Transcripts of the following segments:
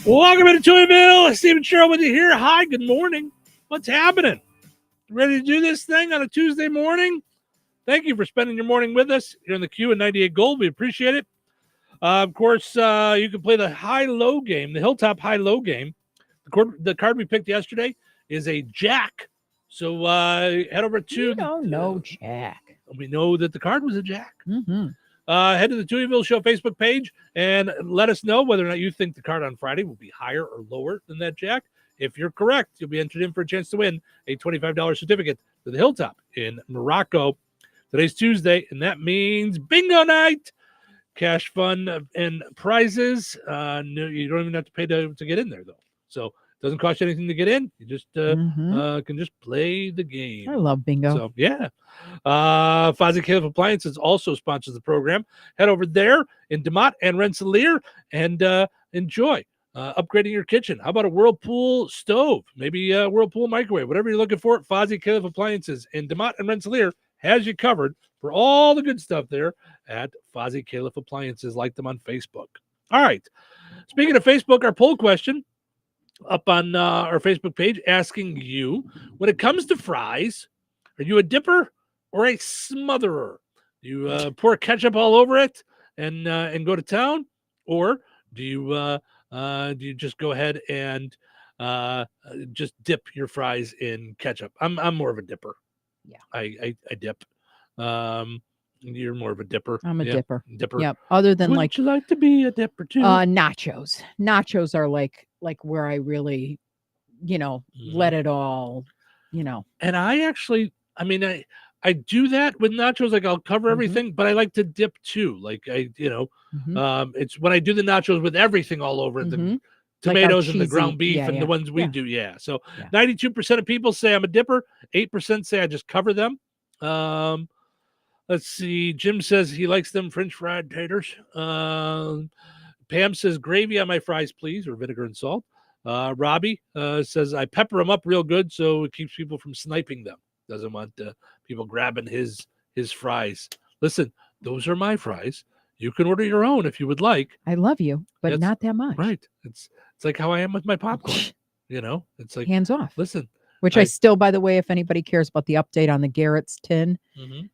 Welcome to Toyville. Steve and Cheryl with you here. Hi, good morning. What's happening? Ready to do this thing on a Tuesday morning? Thank you for spending your morning with us here in the Q and 98 Gold. We appreciate it. Of course, you can play the high-low game, the Hilltop high-low game. The card we picked yesterday is a jack. So head over to... You don't know jack. We know that the card was a jack. Mm-hmm. Head to the Toyville Show Facebook page and let us know whether or not you think the card on Friday will be higher or lower than that jack. If you're correct, you'll be entered in for a chance to win a $25 certificate to the Hilltop in Morocco. Today's Tuesday, and that means bingo night. Cash fund and prizes. No, you don't even have to pay to get in there, though. So it doesn't cost you anything to get in. You just can just play the game. I love bingo. So, yeah. Fozzie Caleb Appliances also sponsors the program. Head over there in DeMott and Rensselaer and enjoy upgrading your kitchen. How about a Whirlpool stove? Maybe a Whirlpool microwave. Whatever you're looking for, Fozzie Caleb Appliances in DeMott and Rensselaer has you covered for all the good stuff there at Fozzie Caleb Appliances. Like them on Facebook. All right. Speaking of Facebook, our poll question up on our Facebook page asking you, when it comes to fries, are you a dipper or a smotherer? You pour ketchup all over it and go to town, or do you just go ahead and just dip your fries in ketchup? I'm more of a dipper. Yeah, I dip. You're more of a dipper. I'm a dipper. Dipper. Yep. Other than Would you like to be a dipper too? Nachos. Nachos are like where I really, let it all, And I actually, I do that with nachos. Like I'll cover everything, but I like to dip too. Like it's when I do the nachos with everything all over the tomatoes and the ground beef and the ones we do. Yeah. So 92% of people say I'm a dipper. 8% say I just cover them. Let's see. Jim says he likes them French fried taters. Pam says gravy on my fries, please, or vinegar and salt. Robbie says I pepper them up real good so it keeps people from sniping them. Doesn't want people grabbing his fries. Listen, those are my fries. You can order your own if you would like. I love you, but not that much. Right. It's like how I am with my popcorn. It's like hands off. Listen. Which I still, by the way, if anybody cares about the update on the Garrett's tin,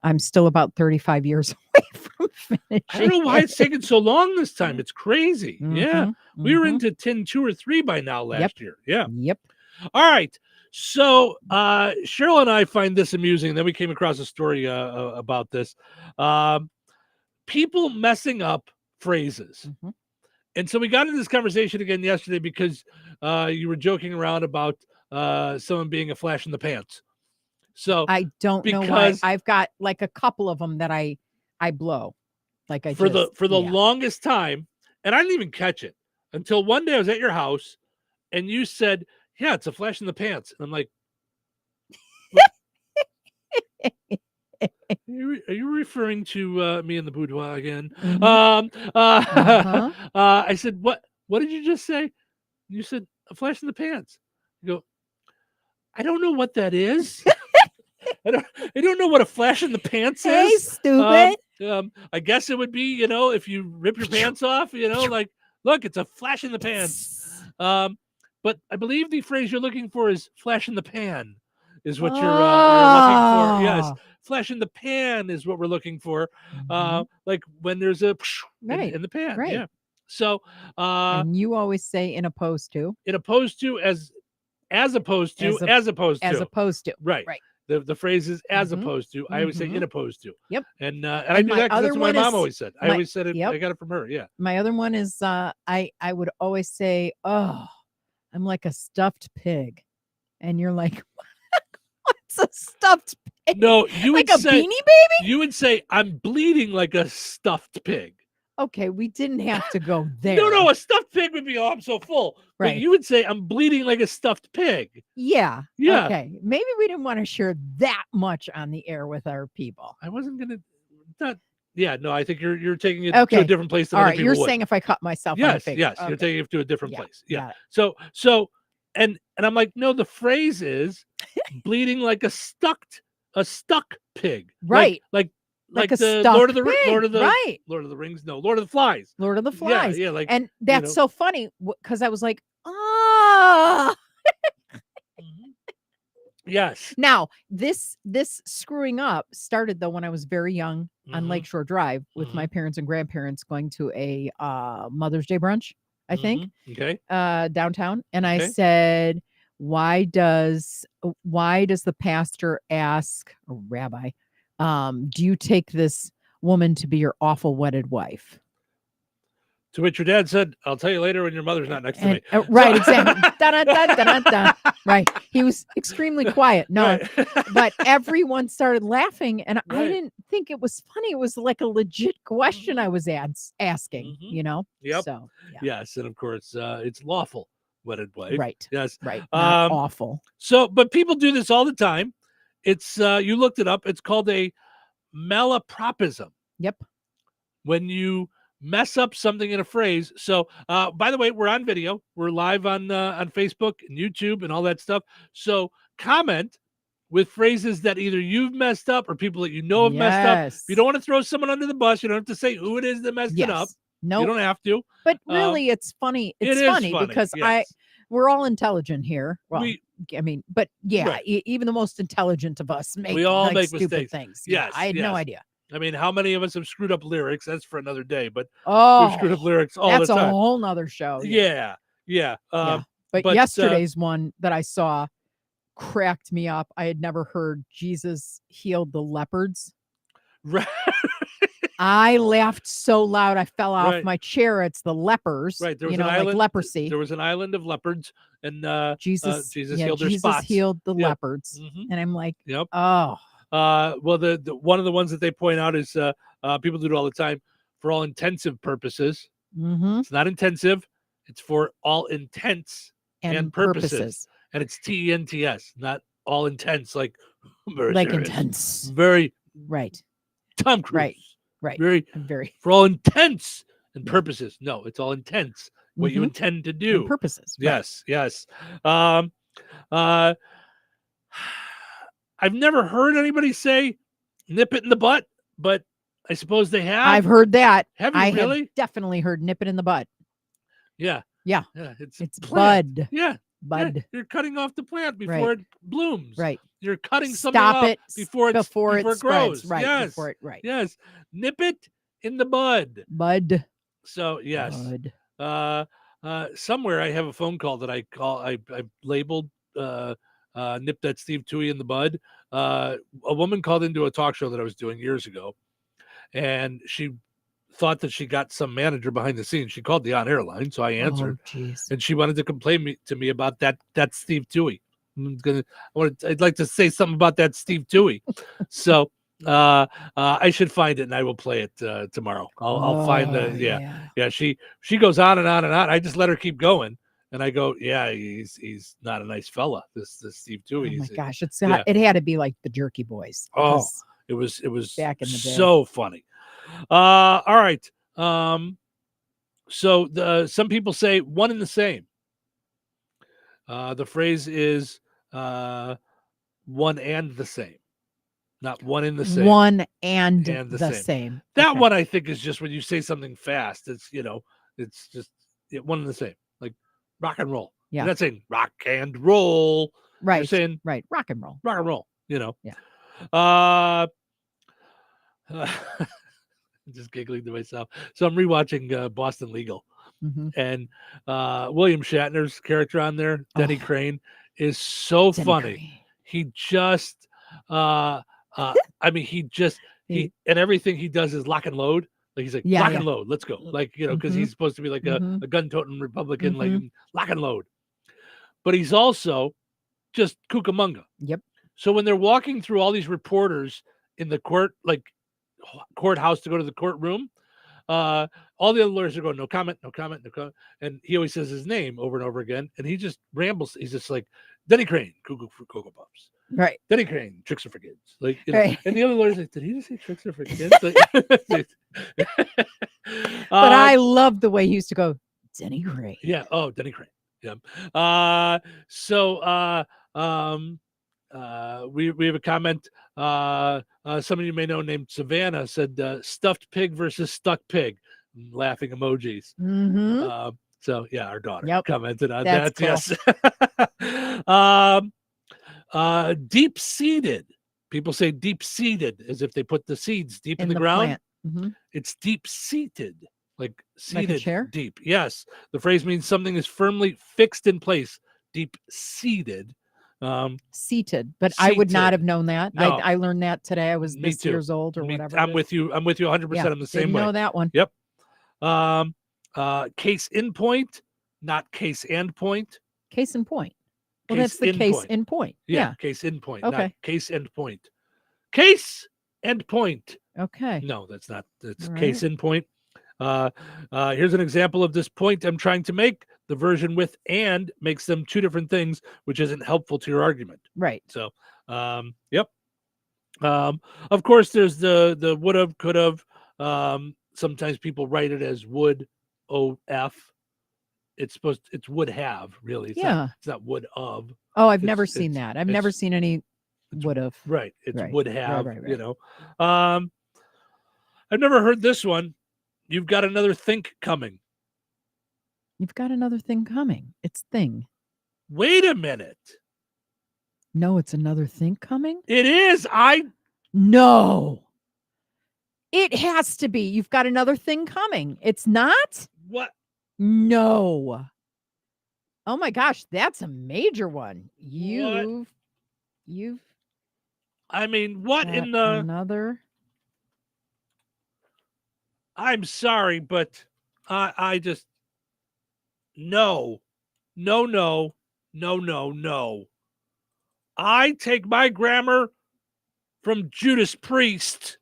I'm still about 35 years away from finishing. I don't know why it's taking so long this time. It's crazy. Yeah. We were into tin 2 or 3 by now last year. Yeah. Yep. All right. So Cheryl and I find this amusing. Then we came across a story about this. People messing up phrases. And so we got into this conversation again yesterday because you were joking around about someone being a flash in the pants. So I don't know why. I've got like a couple of them that I blow. Like for the longest time, and I didn't even catch it until one day I was at your house and you said, yeah, it's a flash in the pants. And I'm like, are you referring to me in the boudoir again? I said, what did you just say? You said a flash in the pants. You go, I don't know what that is. I don't know what a flash in the pants is. Hey, stupid. I guess it would be, if you rip your pants off, like, look, it's a flash in the pants. But I believe the phrase you're looking for is flash in the pan is what you're looking for. Yes. Flash in the pan is what we're looking for. Like when there's a in the pan. Right. Yeah. So, and you always say in opposed to, as opposed to. Right. The phrase is as opposed to. I always say in opposed to. Yep. And I do that because that's what my mom always said. I always said it. Yep. I got it from her. Yeah. My other one is I would always say, oh, I'm like a stuffed pig. And you're like, what's a stuffed pig? No, you like would a say, beanie baby? You would say, I'm bleeding like a stuffed pig. Okay, we didn't have to go there. No, a stuffed pig would be, I'm so full. Right. But you would say, I'm bleeding like a stuffed pig. Yeah. Yeah. Okay. Maybe we didn't want to share that much on the air with our people. I wasn't going to, yeah, no, I think you're taking it to a different place than all other right, people you're would. saying if I cut myself on the finger. Yes, okay. You're taking it to a different place. Yeah. So And I'm like, no, the phrase is bleeding like a stuck pig. Right. Like like a the stuffed Lord of the pig, right? Lord of the Rings. No, Lord of the Flies. Lord of the Yeah, Flies. yeah, like And that's know. so funny because I was like, ah. Mhm. Yes. Now, this screwing up started though when I was very young on Mhm. Lakeshore Drive with my parents and grandparents going to a Mother's Day brunch, I think, Okay. downtown. And I Okay. said, why does the pastor ask a rabbi, do you take this woman to be your awful wedded wife? To which your dad said, "I'll tell you later when your mother's not next to And me." right, exactly. Da, da, da, da, da, da. Right. He was extremely quiet. No, Right. but everyone started laughing, and I Right. didn't think it was funny. It was like a legit question I was asking. Yep. So yeah, Yes, and of course, it's lawful wedded wife. right, Yes. right, not awful. So, but people do this all the time. It's you looked it up. It's called a malapropism. Yep. When you mess up something in a phrase. So, by the way, we're on video. We're live on Facebook and YouTube and all that stuff. So, comment with phrases that either you've messed up or people that you know have messed up. If you don't want to throw someone under the bus, you don't have to say who it is that messed it up. No, you don't have to. But really, it's funny. It's funny because yes. we're all intelligent here. Well, I mean, but yeah, Right. Even the most intelligent of us make we all like make stupid mistakes. things. Yes, I had no idea. I mean, how many of us have screwed up lyrics? That's for another day. But we've screwed up Oh, lyrics all that's the a time. whole nother show. Yeah. But yesterday's one that I saw cracked me up. I had never heard Jesus healed the leopards. Right. I laughed so loud I fell off Right. my chair. It's the lepers, Right. There was an island, like leprosy. There was an island of leopards, and Jesus healed their spots. healed the leopards, and I'm like, Yep. oh, well, the one of the ones that they point out is people do it all the time for all intensive purposes. It's not intensive; it's for all intents and purposes. And it's TENTS, not all intense, like very like serious. intense, very right. Tom Cruise, right, very for all intents and purposes. No, it's all intense. What you intend to do, and purposes. Yes, yes. I've never heard anybody say "nip it in the butt," but I suppose they have. I've heard that. Have you really? Have definitely heard "nip it in the butt." Yeah. It's plant. bud. Yeah. Bud. Yeah, you're cutting off the plant before it blooms. Right. You're cutting something off before it grows. Right. Yes. Before it, right. Yes. Nip it in the bud. Bud. So yes. Bud. Somewhere I have a phone call that I labeled nip that Steve Toohey in the bud. A woman called into a talk show that I was doing years ago, and she thought that she got some manager behind the scenes. She called the on-air line, so I answered, and she wanted to complain to me about that Steve Toohey. I'd like to say something about that Steve Toohey. So I should find it and I will play it tomorrow. I'll find the She goes on and on and on. I just let her keep going. And I go, yeah, he's not a nice fella. This Steve Toohey. Oh my gosh, it had to be like the Jerky Boys. Oh, it was back in the day. So funny. All right. So some people say one and the same. The phrase is one and the same, not one in the same. One and the same. That one I think is just when you say something fast. It's it's just one and the same, like rock and roll. Yeah. You're not saying rock and roll. Right. You're saying rock and roll. Rock and roll. Yeah. Just giggling to myself. So I'm rewatching Boston Legal, and William Shatner's character on there, Denny Crane, is so funny. Crane. He just, I mean, he and everything he does is lock and load. Like he's like lock and load, let's go. Like because he's supposed to be like a gun-toting Republican, like lock and load. But he's also just Cucamonga. Yep. So when they're walking through all these reporters in the courthouse to go to the courtroom, all the other lawyers are going, no comment, no comment, no comment. And he always says his name over and over again. And he just rambles. He's just like, Denny Crane, Cocoa Puffs. Right. Denny Crane, Tricks Are for Kids. Like, right. And the other lawyer's like, did he just say Tricks Are for Kids? But I love the way he used to go, Denny Crane. Yeah. Oh, Denny Crane. Yeah. We have a comment. Some of you may know named Savannah said stuffed pig versus stuck pig. Laughing emojis. Mm-hmm. So yeah, our daughter Yep. commented on That's that. Yes. Deep seated. People say deep seated as if they put the seeds deep in the ground. plant. Mm-hmm. It's deep seated, like Like a seated chair? deep. Yes. The phrase means something is firmly fixed in place, deep seated. Seated, but I would not Seated. have known that. No. I learned that today. I was Me this too. years old or whatever. I'm with you. I'm with you 100% Yeah, in the same didn't way. know that one. Yep. Case in point, not case and point. Case in point. Well, Case that's the in case point. in point. Yeah, Yeah. case in point, not Okay. case end point. Case end point. Okay. No, that's not. That's All case right. in point. Here's an example of this point I'm trying to make. The version with and makes them two different things, which isn't helpful to your argument. Right. So, yep. Of course, there's the would have, could have. Sometimes people write it as would of. It's would have, really. It's not would of. Oh, I've never seen that. I've never it's- seen any would have. Right. It's Right. would have, Right. you know. I've never heard this one. You've got another think coming. You've got another thing coming. It's thing. Wait a minute. No, it's another thing coming? It is. No. It has to be. You've got another thing coming. It's not? What? No. Oh my gosh, that's a major one. You've I mean, what got in the another. I'm sorry, but I just no. No. I take my grammar from Judas Priest.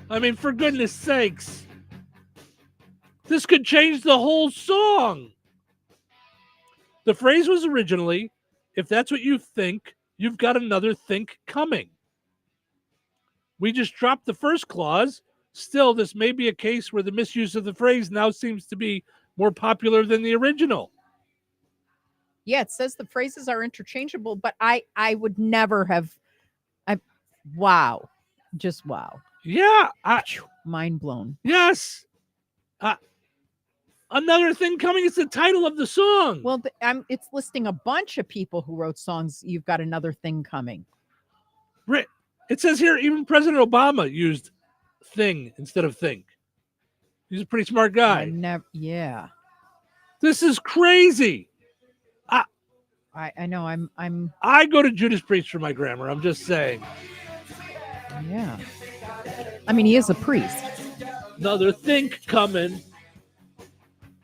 I mean, for goodness sakes. This could change the whole song. The phrase was originally, if that's what you think, you've got another think coming. We just dropped the first clause. Still, this may be a case where the misuse of the phrase now seems to be more popular than the original. Yeah, it says the phrases are interchangeable, but I would never have. Wow. Just wow. Yeah. Mind blown. Yes. Another thing coming is the title of the song. Well, it's listing a bunch of people who wrote songs. You've got another thing coming. It says here, even President Obama used thing instead of think. He's a pretty smart guy. Yeah. This is crazy. I know. I'm. I go to Judas Priest for my grammar. I'm just saying. Yeah. I mean, he is a priest. Another think coming.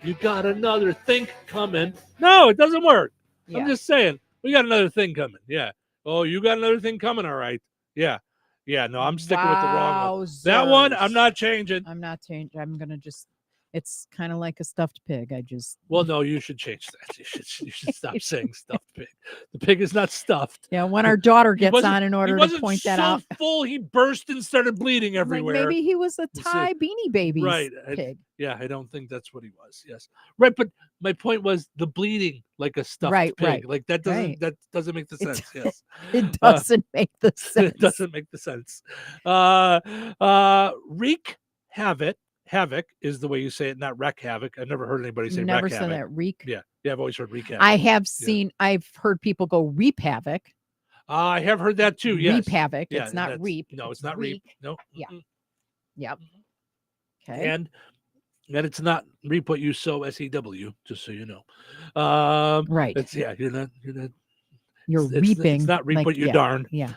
You got another think coming. No, it doesn't work. Yeah. I'm just saying. We got another thing coming. Yeah. Oh, you got another thing coming. All right. Yeah. Yeah. No, I'm sticking with the wrong one. That one, I'm not changing. I'm not changing. I'm going to just. It's kind of like a stuffed pig. Well, no, you should change that. You should stop saying stuffed pig. The pig is not stuffed. Yeah, when our daughter gets on in order to point that out. Full, he burst and started bleeding everywhere. Like maybe he was a Thai Beanie Babies pig. Yeah, I don't think that's what he was. Yes, right. But my point was the bleeding like a stuffed pig. Right. Like that doesn't make the sense. Yes, it doesn't make the sense. It doesn't make the sense. Wreak havoc is the way you say it, not wreck havoc. I've never heard anybody say never wreck said havoc. that. Wreak. Yeah, I've always heard wreak havoc. I have seen. Yeah. I've heard people go reap havoc. I have heard that too. Yes. Reap havoc. Yeah, it's not reap. No, it's not reap. No. Yeah. Yep. Okay. And it's not reap what you sow, SEW, just so you know. Right. It's you're not. You're reaping. It's not reap what you darn. Yeah.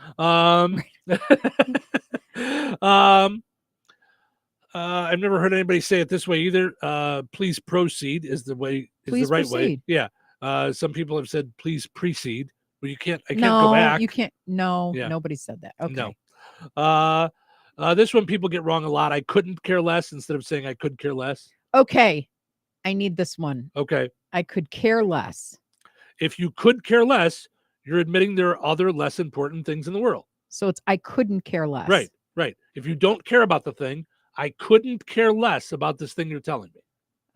I've never heard anybody say it this way either. Please proceed is the way. Is the right way. Yeah. Some people have said please precede. Well, you can't. I can't go back. You can't. No. Yeah. Nobody said that. Okay. No. This one people get wrong a lot. I couldn't care less instead of saying I could care less. Okay. I need this one. Okay. I could care less. If you could care less, you're admitting there are other less important things in the world. So it's I couldn't care less. Right. If you don't care about the thing, I couldn't care less about this thing you're telling me.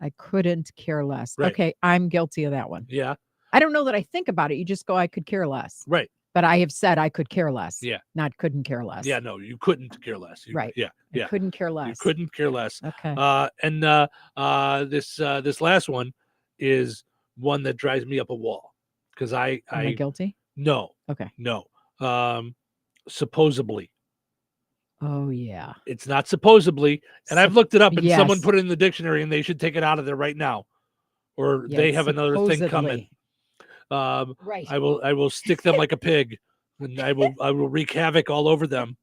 I couldn't care less. Right. Okay. I'm guilty of that one. Yeah. I don't know that I think about it. You just go, I could care less. Right. But I have said I could care less. Yeah. Not couldn't care less. Yeah, no, you couldn't care less. Right. Yeah, I couldn't care less. you couldn't care less. Okay. And this last one is one that drives me up a wall because Am I guilty? no, Okay. no. Supposedly, Oh yeah. it's not supposedly, and I've looked it up, and someone Yes. put it in the dictionary, and they should take it out of there right now, or Yeah, they have another thing coming. supposedly. Right. I will stick them like a pig, and I will wreak havoc all over them,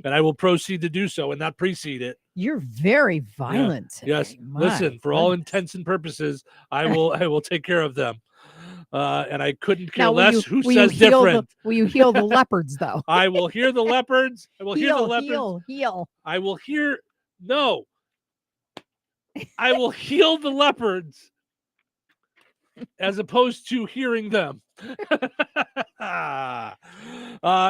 and I will proceed to do so and not precede it. You're very violent today. Yes. My Listen, for all goodness. intents and purposes, I will take care of them. And I couldn't care Now, less who will you says heal different. will you heal the leopards though? I will hear the leopards. I will hear the leopards. Heal. I will hear no. I will heal the leopards as opposed to hearing them.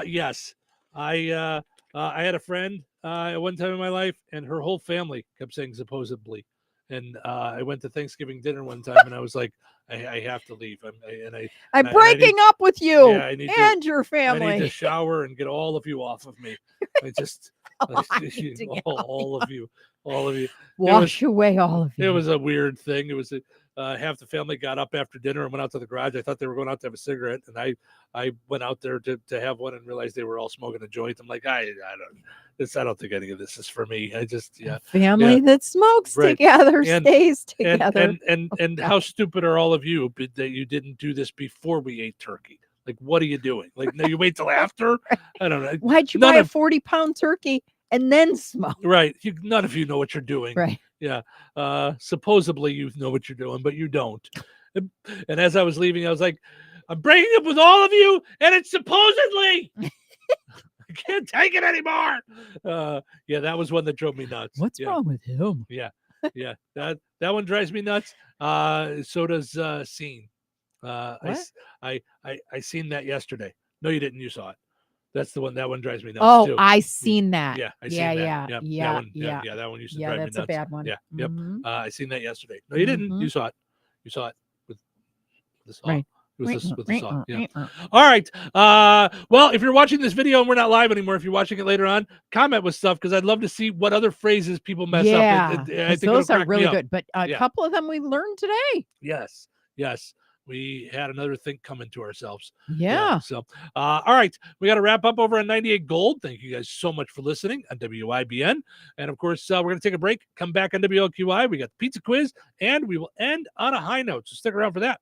Yes. I had a friend at one time in my life, and her whole family kept saying supposedly. And I went to Thanksgiving dinner one time, and I was like, I have to leave. I'm breaking up with you Yeah, I need to- and your I family. need to shower and get all of you off of me. I just I need to get all of you. Wash away all of you. It was a weird thing. It was half the family got up after dinner and went out to the garage. I thought they were going out to have a cigarette, and I went out there to have one and realized they were all smoking a joint. I'm like, I don't think any of this is for me. I just A family that smokes Right. together And- stays together. and how stupid are all of you that you didn't do this before we ate turkey? Like, what are you doing? Like, no, you wait till after? I don't know. Why'd you none buy a of- 40-pound turkey and then smoke? Right. None of you know what you're doing. Right. Yeah. Supposedly you know what you're doing, but you don't. And as I was leaving, I was like, I'm breaking up with all of you, and it's supposedly. I can't take it anymore. Yeah, that was one that drove me nuts. What's wrong with him? Yeah. That one drives me nuts. So does Scene. I seen that yesterday. No, you didn't. You saw it. That's the one. That one drives me nuts. Oh, too. I seen that. Yeah, I seen yeah, that. yeah, Yep, yeah, that one, yeah. that one used to Yeah, drive me that's nuts. a bad one. Yeah, yep. Mhm. I seen that yesterday. No, you didn't. Mhm. You saw it. You saw it with the saw. Right. It was with the saw. Yeah. All right. Well, if you're watching this video and we're not live anymore, if you're watching it later on, comment with stuff because I'd love to see what other phrases people mess up. I 'Cause think those it'll are crack really me up. good. But a Yeah. couple of them we learned today. Yes. We had another thing coming to ourselves. Yeah. So, all right, we got to wrap up over on 98 Gold. Thank you guys so much for listening on WIBN. And of course, we're going to take a break, come back on WLQI. We got the pizza quiz, and we will end on a high note. So stick around for that.